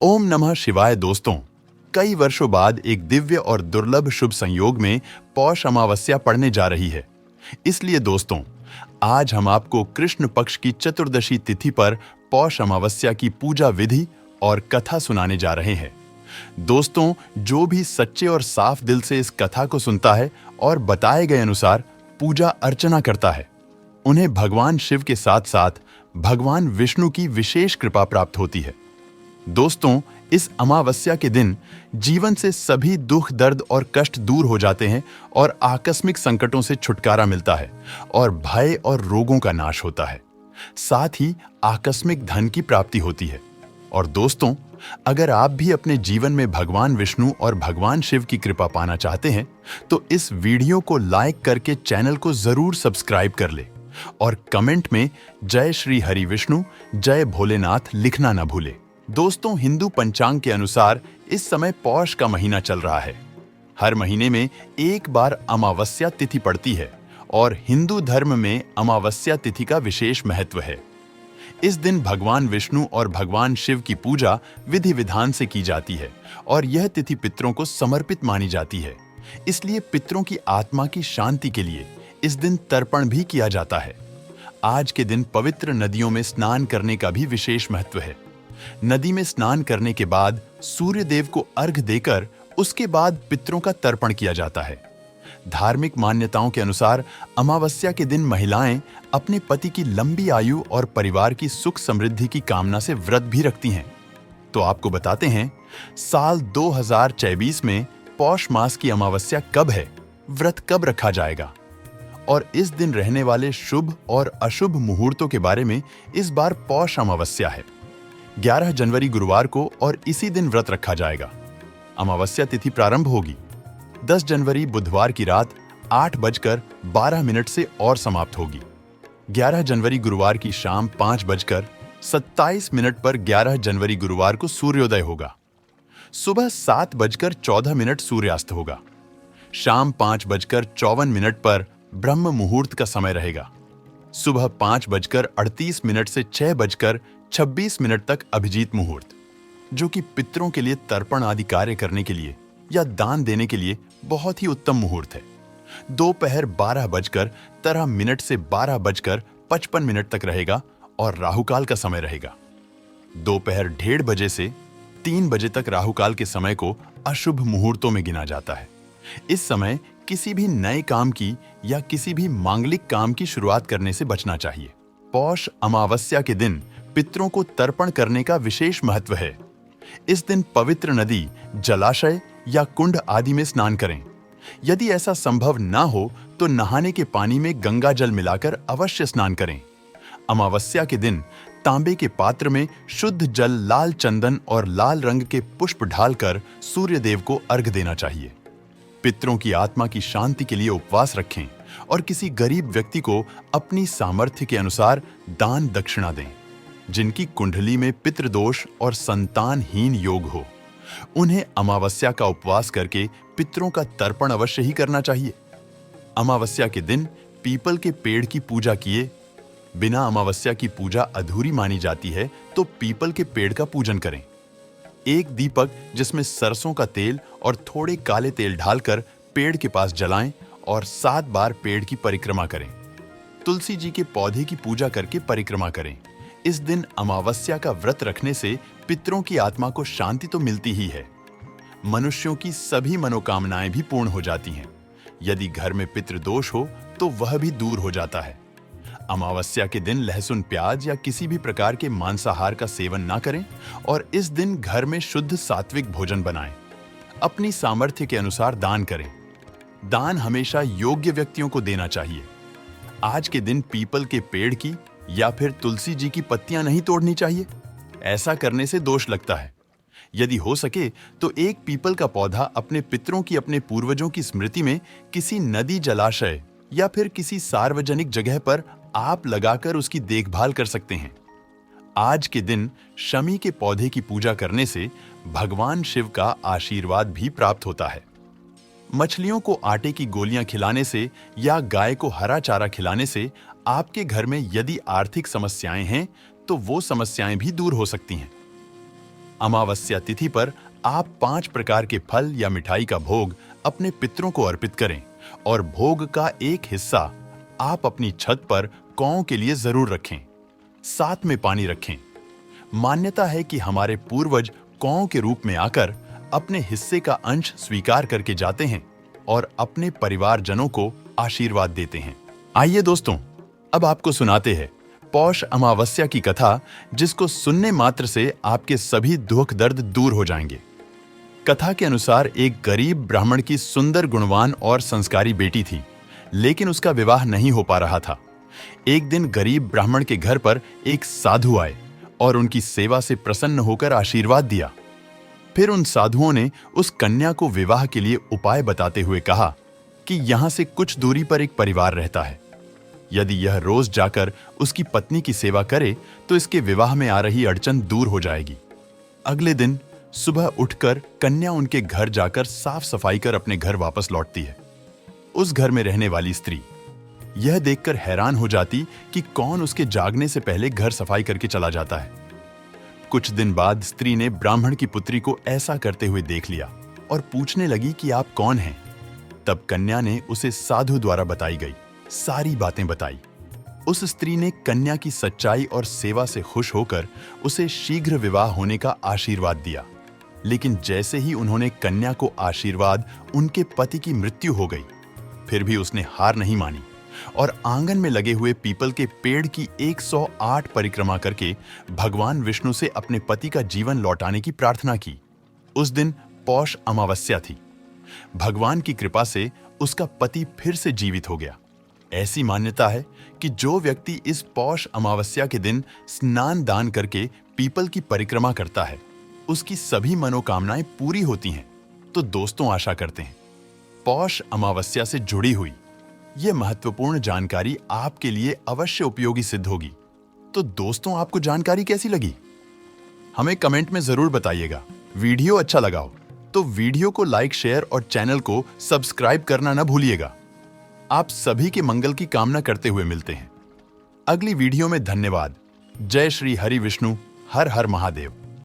ओम नमः शिवाय दोस्तों। कई वर्षों बाद एक दिव्य और दुर्लभ शुभ संयोग में पौष अमावस्या पड़ने जा रही है। इसलिए दोस्तों, आज हम आपको कृष्ण पक्ष की चतुर्दशी तिथि पर पौष अमावस्या की पूजा विधि और कथा सुनाने जा रहे हैं। दोस्तों, जो भी सच्चे और साफ दिल से इस कथा को सुनता है और बताए गए अनुसार पूजा अर्चना करता है, उन्हें भगवान शिव के साथ साथ भगवान विष्णु की विशेष कृपा प्राप्त होती है। दोस्तों, इस अमावस्या के दिन जीवन से सभी दुख, दर्द और कष्ट दूर हो जाते हैं और आकस्मिक संकटों से छुटकारा मिलता है और भय और रोगों का नाश होता है। साथ ही आकस्मिक धन की प्राप्ति होती है। और दोस्तों, अगर आप भी अपने जीवन में भगवान विष्णु और भगवान शिव की कृपा पाना चाहते हैं, तो इस वीडियो को लाइक करके चैनल को जरूर सब्सक्राइब कर ले और कमेंट में जय श्री हरि विष्णु, जय भोलेनाथ लिखना न भूले। दोस्तों, हिंदू पंचांग के अनुसार इस समय पौष का महीना चल रहा है। हर महीने में एक बार अमावस्या तिथि पड़ती है और हिंदू धर्म में अमावस्या तिथि का विशेष महत्व है। इस दिन भगवान विष्णु और भगवान शिव की पूजा विधि विधान से की जाती है और यह तिथि पितरों को समर्पित मानी जाती है। इसलिए पितरों की आत्मा की शांति के लिए इस दिन तर्पण भी किया जाता है। आज के दिन पवित्र नदियों में स्नान करने का भी विशेष महत्व है। नदी में स्नान करने के बाद सूर्य देव को अर्घ देकर उसके बाद पितरों का तर्पण किया जाता है। धार्मिक मान्यताओं के अनुसार अमावस्या के दिन महिलाएं अपने पति की लंबी आयु और परिवार की सुख समृद्धि की कामना से व्रत भी रखती हैं। तो आपको बताते हैं, साल 2024 में पौष मास की अमावस्या कब है, व्रत कब रखा जाएगा और इस दिन रहने वाले शुभ और अशुभ मुहूर्तों के बारे में। इस बार पौष अमावस्या है 11 जनवरी गुरुवार को और इसी दिन व्रत रखा जाएगा। अमावस्या तिथि प्रारंभ होगी 10 जनवरी बुधवार की रात 8:12 से और समाप्त होगी 11 जनवरी गुरुवार की शाम 5:27 पर 11 जनवरी गुरुवार को सूर्योदय होगा। सुबह 7:14 सूर्यास्त होगा। शाम 5:54 पर ब्रह्म मुहूर्त का समय रहेगा। सुबह 5:38 से 6:26 तक अभिजीत मुहूर्त, जो कि पितरों के लिए तर्पण आदि कार्य करने के लिए या दान देने के लिए बहुत ही उत्तम मुहूर्त है। दोपहर 12:13 से 12:55 तक रहेगा और राहुकाल का समय रहेगा। दोपहर 1:30 बजे से 3 बजे तक राहुकाल के समय को अशुभ मुहूर्तों में गिना जाता है। इस समय किसी भी नए काम की या किसी भी मांगलिक काम की शुरुआत करने से बचना चाहिए। पौष अमावस्या के दिन पितरों को तर्पण करने का विशेष महत्व है। इस दिन पवित्र नदी, जलाशय या कुंड आदि में स्नान करें। यदि ऐसा संभव ना हो तो नहाने के पानी में गंगा जल मिलाकर अवश्य स्नान करें। अमावस्या के दिन तांबे के पात्र में शुद्ध जल, लाल चंदन और लाल रंग के पुष्प डालकर सूर्य देव को अर्घ देना चाहिए। पितरों की आत्मा की शांति के लिए उपवास रखें और किसी गरीब व्यक्ति को अपनी सामर्थ्य के अनुसार दान दक्षिणा दें। जिनकी कुंडली में पितृदोष और संतानहीन योग हो, उन्हें अमावस्या का उपवास करके पितरों का तर्पण अवश्य ही करना चाहिए। अमावस्या के दिन पीपल के पेड़ की पूजा किए बिना अमावस्या की पूजा अधूरी मानी जाती है, तो पीपल के पेड़ का पूजन करें। एक दीपक जिसमें सरसों का तेल और थोड़े काले तेल डालकर पेड़ के पास जलाएं और 7 बार पेड़ की परिक्रमा करें। तुलसी जी के पौधे की पूजा करके परिक्रमा करें। इस दिन अमावस्या का व्रत रखने से पितरों की आत्मा को शांति तो मिलती ही है, मनुष्यों की सभी मनोकामनाएं भी पूर्ण हो जाती हैं। यदि घर में पितृदोष हो तो वह भी दूर हो जाता है। अमावस्या के दिन लहसुन, प्याज या किसी भी प्रकार के मांसाहार का सेवन ना करें और इस दिन घर में शुद्ध सात्विक भोजन बनाएं। अपनी सामर्थ्य के अनुसार दान करें। दान हमेशा योग्य व्यक्तियों को देना चाहिए। आज के दिन पीपल के पेड़ की या फिर तुलसी जी की पत्तियां नहीं तोड़नी चाहिए। ऐसा करने से दोष लगता है। यदि हो सके तो एक पीपल का पौधा अपने पितरों की, अपने पूर्वजों की स्मृति में किसी नदी, जलाशय या फिर किसी सार्वजनिक जगह पर आप लगाकर उसकी देखभाल कर सकते हैं। आज के दिन शमी के पौधे की पूजा करने से भगवान शिव का आशीर्वाद भी प्राप्त होता है। मछलियों को आटे की गोलियां खिलाने से या गाय को हरा चारा खिलाने से आपके घर में यदि आर्थिक समस्याएं हैं तो वो समस्याएं भी दूर हो सकती हैं। अमावस्या तिथि पर आप 5 प्रकार के फल या मिठाई का भोग अपने पितरों को अर्पित करें और भोग का एक हिस्सा आप अपनी छत पर कौओं के लिए जरूर रखें। साथ में पानी रखें। मान्यता है कि हमारे पूर्वज कौओं के रूप में आकर अपने हिस्से का अंश स्वीकार करके जाते हैं और अपने परिवारजनों को आशीर्वाद देते हैं। आइए दोस्तों, अब आपको सुनाते हैं पौष अमावस्या की कथा, जिसको सुनने मात्र से आपके सभी दुख दर्द दूर हो जाएंगे। कथा के अनुसार एक गरीब ब्राह्मण की सुंदर, गुणवान और संस्कारी बेटी थी, लेकिन उसका विवाह नहीं हो पा रहा था। एक दिन गरीब ब्राह्मण के घर पर एक साधु आए और उनकी सेवा से प्रसन्न होकर आशीर्वाद दिया। फिर उन साधुओं ने उस कन्या को विवाह के लिए उपाय बताते हुए कहा कि यहां से कुछ दूरी पर एक परिवार रहता है। यदि यह रोज जाकर उसकी पत्नी की सेवा करे तो इसके विवाह में आ रही अड़चन दूर हो जाएगी। अगले दिन सुबह उठकर कन्या उनके घर जाकर साफ सफाई कर अपने घर वापस लौटती है। उस घर में रहने वाली स्त्री यह देखकर हैरान हो जाती कि कौन उसके जागने से पहले घर सफाई करके चला जाता है। कुछ दिन बाद स्त्री ने ब्राह्मण की पुत्री को ऐसा करते हुए देख लिया और पूछने लगी कि आप कौन हैं। तब कन्या ने उसे साधु द्वारा बताई गई सारी बातें बताई। उस स्त्री ने कन्या की सच्चाई और सेवा से खुश होकर उसे शीघ्र विवाह होने का आशीर्वाद दिया। लेकिन जैसे ही उन्होंने कन्या को आशीर्वाद, उनके पति की मृत्यु हो गई। फिर भी उसने हार नहीं मानी और आंगन में लगे हुए पीपल के पेड़ की 108 परिक्रमा करके भगवान विष्णु से अपने पति का जीवन लौटाने की प्रार्थना की। उस दिन पौष अमावस्या थी। भगवान की कृपा से उसका पति फिर से जीवित हो गया। ऐसी मान्यता है कि जो व्यक्ति इस पौष अमावस्या के दिन स्नान दान करके पीपल की परिक्रमा करता है, उसकी सभी मनोकामनाएं पूरी होती हैं। तो दोस्तों, आशा करते हैं पौष अमावस्या से जुड़ी हुई यह महत्वपूर्ण जानकारी आपके लिए अवश्य उपयोगी सिद्ध होगी। तो दोस्तों, आपको जानकारी कैसी लगी? हमें कमेंट में जरूर बताइएगा। वीडियो अच्छा लगा हो तो वीडियो को लाइक, शेयर और चैनल को सब्सक्राइब करना न भूलिएगा। आप सभी के मंगल की कामना करते हुए मिलते हैं अगली वीडियो में। धन्यवाद। जय श्री हरि विष्णु। हर हर महादेव।